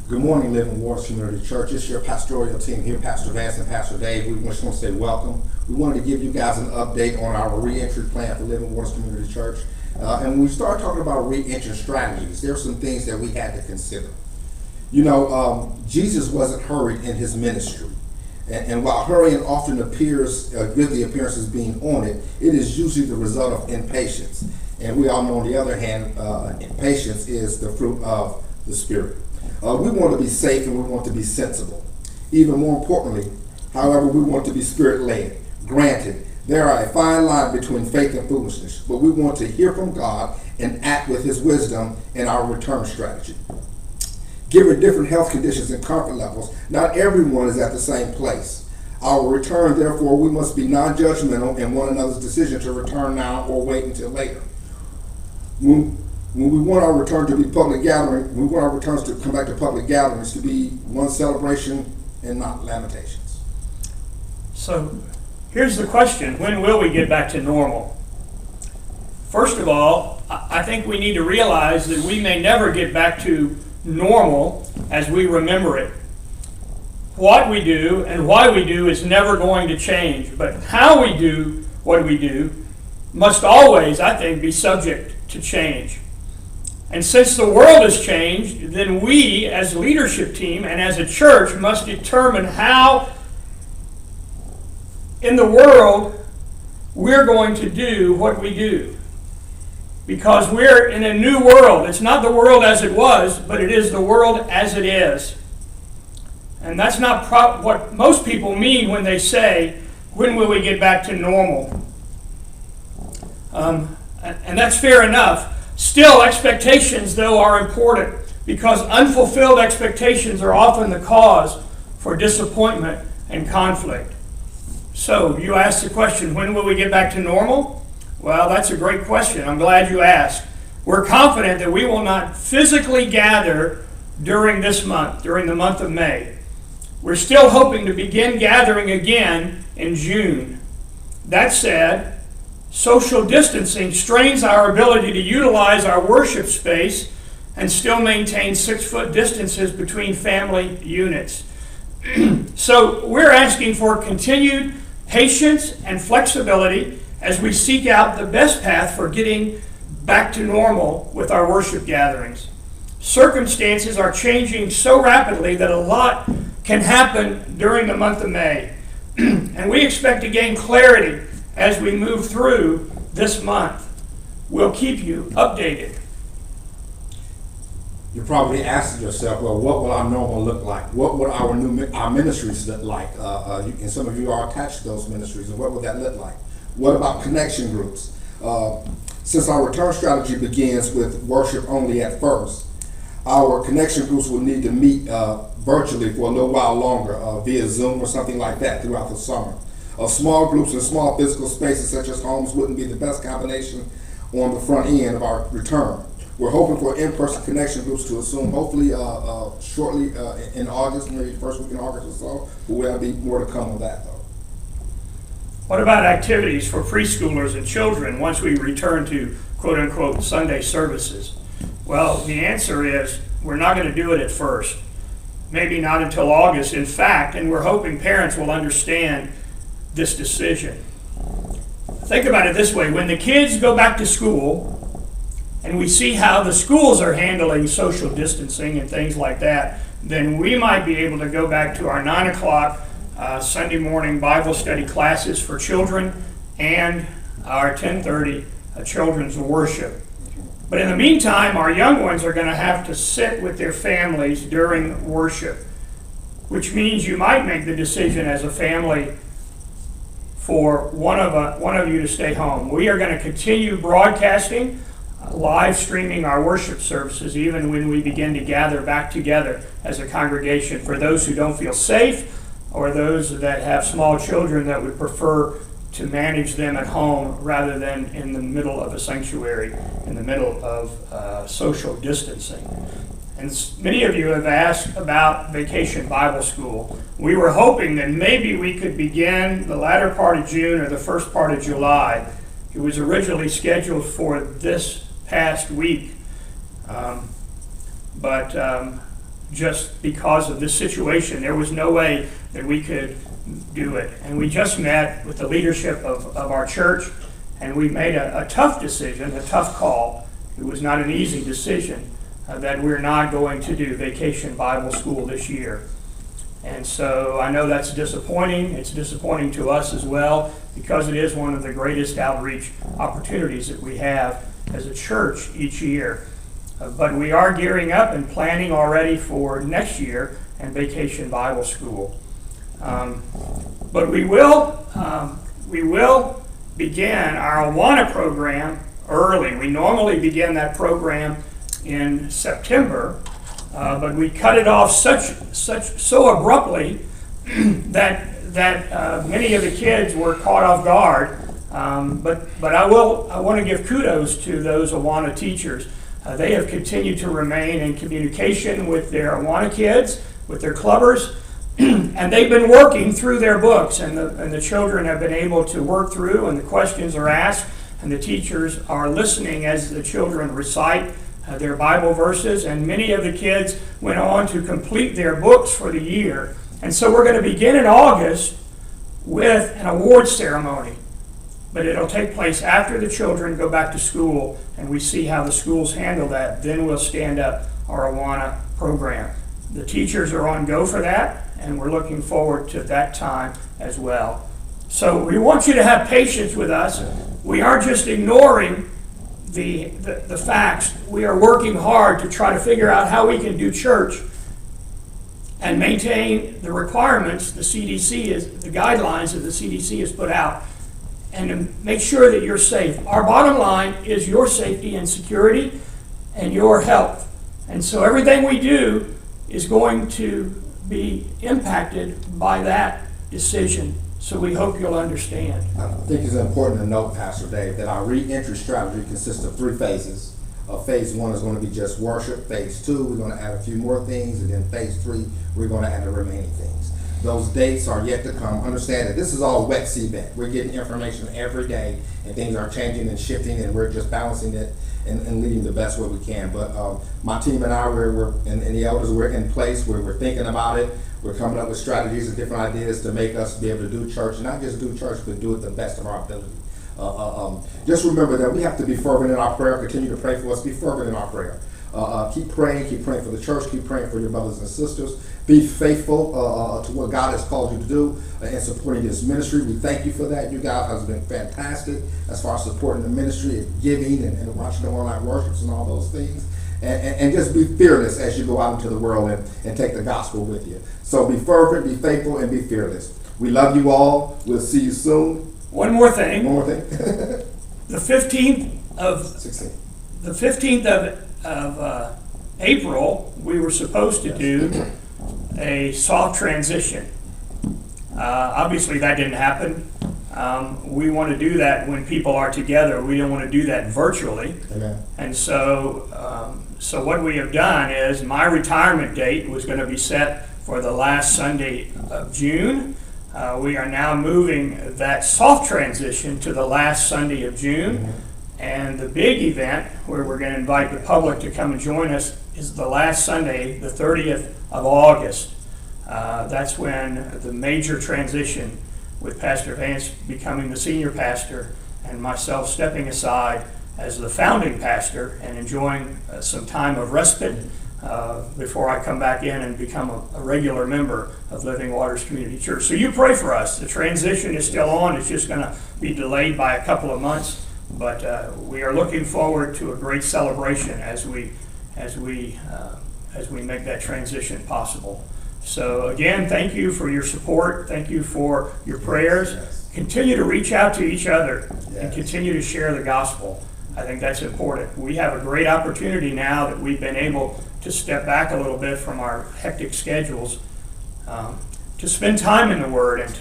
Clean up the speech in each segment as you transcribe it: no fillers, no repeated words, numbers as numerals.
Good morning, Living Waters Community Church. It's your pastoral team here, Pastor Vance and Pastor Dave. We just want to say welcome. We wanted to give you guys an update on our re-entry plan for Living Waters Community Church. And when we start talking about re-entry strategies, there are some things that we had to consider. Jesus wasn't hurried in his ministry. And while hurrying often appears, give the appearance as being on it, it is usually the result of impatience. And we all know, on the other hand, impatience is the fruit of the Spirit. We want to be safe and we want to be sensible. Even more importantly, however, we want to be Spirit-led. Granted, there are a fine line between faith and foolishness, but we want to hear from God and act with His wisdom in our return strategy. Given different health conditions and comfort levels, not everyone is at the same place. Our return, therefore, we must be non-judgmental in one another's decision to return now or wait until later. When we want our return to be public gathering, we want our returns to come back to public gatherings to be one celebration and not lamentations. So here's the question: when will we get back to normal? First of all, I think we need to realize that we may never get back to normal as we remember it. What we do and why we do is never going to change, but how we do what we do must always, I think, be subject to change. And since the world has changed, then we as a leadership team and as a church must determine how in the world we're going to do what we do. Because we're in a new world. It's not the world as it was, but it is the world as it is. And that's not what most people mean when they say, when will we get back to normal? And that's fair enough. Still, expectations, though, are important because unfulfilled expectations are often the cause for disappointment and conflict. So, you asked the question, when will we get back to normal? Well, that's a great question. I'm glad you asked. We're confident that we will not physically gather during this month, during the month of May. We're still hoping to begin gathering again in June. That said, social distancing strains our ability to utilize our worship space and still maintain 6-foot distances between family units. So we're asking for continued patience and flexibility as we seek out the best path for getting back to normal with our worship gatherings. Circumstances are changing so rapidly that a lot can happen during the month of May. And we expect to gain clarity as we move through this month. We'll keep you updated. You're probably asking yourself, well, what will our normal look like? What will our ministries look like? And some of you are attached to those ministries, and what will that look like? What about connection groups? Since our return strategy begins with worship only at first, our connection groups will need to meet virtually for a little while longer via Zoom or something like that throughout the summer. Small groups and small physical spaces such as homes wouldn't be the best combination on the front end of our return. We're hoping for in-person connection groups to assume hopefully shortly in August, maybe the first week in August or so, but there'll be more to come on that though. What about activities for preschoolers and children once we return to quote-unquote Sunday services? Well, the answer is we're not going to do it at first. Maybe not until August, in fact, and we're hoping parents will understand this decision. Think about it this way: when the kids go back to school and we see how the schools are handling social distancing and things like that, then we might be able to go back to our 9 o'clock Sunday morning Bible study classes for children and our 10:30 children's worship. But in the meantime, our young ones are going to have to sit with their families during worship, which means you might make the decision as a family for one of you to stay home. We are going to continue broadcasting, live streaming our worship services even when we begin to gather back together as a congregation. For those who don't feel safe or those that have small children that would prefer to manage them at home rather than in the middle of a sanctuary, in the middle of social distancing. And many of you have asked about Vacation Bible School. We were hoping that maybe we could begin the latter part of June or the first part of July. It was originally scheduled for this past week, but just because of this situation. There was no way that we could do it. And we just met with the leadership of our church, and we made a tough decision, a tough call. It was not an easy decision that we're not going to do Vacation Bible School this year. And so I know that's disappointing. It's disappointing to us as well, because it is one of the greatest outreach opportunities that we have as a church each year. But we are gearing up and planning already for next year and Vacation Bible School. But we will begin our Awana program early. We normally begin that program in September, but we cut it off so abruptly that many of the kids were caught off guard. But I want to give kudos to those Awana teachers. They have continued to remain in communication with their Awana kids, with their clubbers, and they've been working through their books, and the children have been able to work through, and the questions are asked, and the teachers are listening as the children recite their Bible verses, and many of the kids went on to complete their books for the year. And so we're going to begin in August with an award ceremony. But it'll take place after the children go back to school and we see how the schools handle that. Then we'll stand up our Awana program. The teachers are on go for that, and we're looking forward to that time as well. So we want you to have patience with us. We aren't just ignoring the facts. We are working hard to try to figure out how we can do church and maintain the requirements the guidelines that the CDC has put out, and to make sure that you're safe. Our bottom line is your safety and security and your health. And so everything we do is going to be impacted by that decision. So we hope you'll understand. I think it's important to note, Pastor Dave, that our re-entry strategy consists of 3 phases. Phase 1 is going to be just worship. Phase 2, we're going to add a few more things. And then phase 3, we're going to add the remaining things. Those dates are yet to come. Understand that this is all wet seabed. We're getting information every day, and things are changing and shifting, and we're just balancing it and leading the best way we can. But my team and I, and the elders, we're in place where we're thinking about it. We're coming up with strategies and different ideas to make us be able to do church, and not just do church, but do it the best of our ability. Just remember that we have to be fervent in our prayer. Continue to pray for us. Be fervent in our prayer. Keep praying for the church. Keep praying for your brothers and sisters. Be faithful to what God has called you to do in supporting this ministry. We thank you for that. You guys have been fantastic as far as supporting the ministry and giving and watching the online worships and all those things. And just be fearless as you go out into the world and take the gospel with you. So be fervent, be faithful, and be fearless. We love you all. We'll see you soon. One more thing. The 15th of April, we were supposed to do a soft transition. Obviously, that didn't happen. We want to do that when people are together. We don't want to do that virtually. Amen. And so what we have done is my retirement date was going to be set for the last Sunday of June. We are now moving that soft transition to the last Sunday of June. Mm-hmm. And the big event where we're going to invite the public to come and join us is the last Sunday, the 30th of August. That's when the major transition, with Pastor Vance becoming the senior pastor and myself stepping aside as the founding pastor and enjoying some time of respite before I come back in and become a regular member of Living Waters Community Church. So you pray for us. The transition is still on. It's just going to be delayed by a couple of months. But we are looking forward to a great celebration as we make that transition possible. So again, thank you for your support. Thank you for your prayers. Yes. Continue to reach out to each other and Yes. continue to share the gospel. I think that's important. We have a great opportunity now that we've been able to step back a little bit from our hectic schedules to spend time in the Word and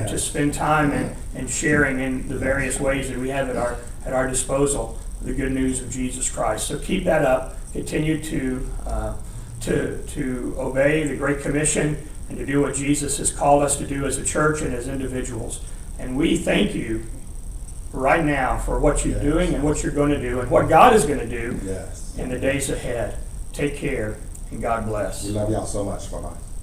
to spend time in sharing in the various ways that we have at our disposal the good news of Jesus Christ. So keep that up. Continue to obey the Great Commission and to do what Jesus has called us to do as a church and as individuals. And we thank you right now for what you're doing and what you're going to do and what God is going to do in the days ahead. Take care and God bless. We love y'all so much. Bye-bye.